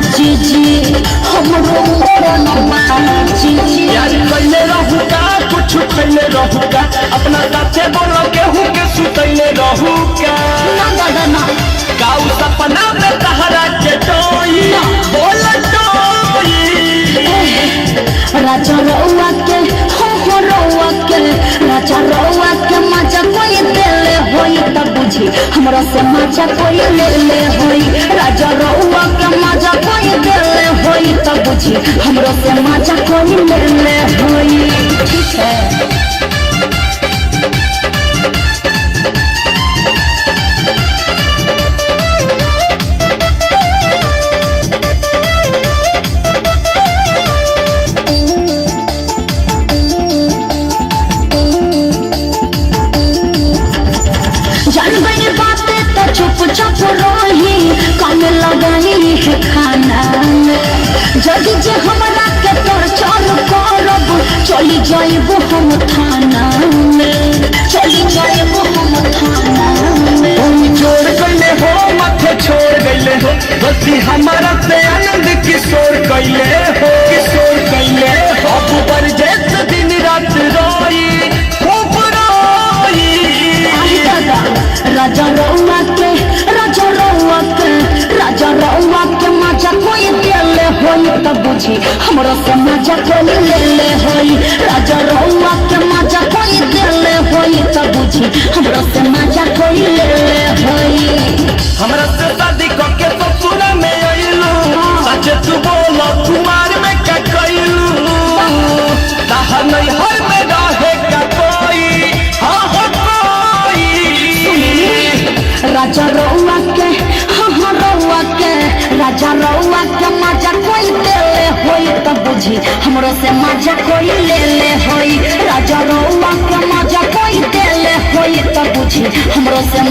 जीजी हमरो मोरनमा जीजी यार कैले रहू का कुछ कैले रहू का अपना साथे बोलो केहू के सुतैले रहू का ना दादा ना गाँव सपना में तहरा के टोई बोल टोई राजा रउआ के हो रउआ के राजा रउआ के मजा कोई देले होई तब बुझी हमरा से मजा कोई ले ले होई राजा रउआ के मजा कोई देले होई तब बुझी हमरा से मजा कोई ले ले होई ठीक है। चुप चुप रही कम लगाई है खाना जदि जे हमरा के टॉर्चर करब चली जाइब हम थाना में चली जाइब हम थाना में जोड़ गईले हो माथे छोड़ गईले हो बसी हमारा से आनंद किशोर गईले हो किशोर गईले हो ऊपर जैसे दिन रात रोई खूब रोई राजा रउआ के राजा रउआ के राजा रउआ के मजा कोई देले होई तब बुझी हमरा से मजा कोई ले ले होई राजा रउआ के मजा कोई देले होई तब बुझी हमरा से मजा कोई ले ले होई हमरा से शादी करके ससुर में आइलू सच तू बोलो कुमार में क्या कइलू ताहा नहीं हर में रहे का कोई हाँ हो कोई राजा रउआ के हाँ रउआ के राजा रउआ के मजा कोई देले होई तब बुझी हमरो से मजा कोई ले ले होई राजा रउआ के मजा कोई देले होई तब बुझी हमरो से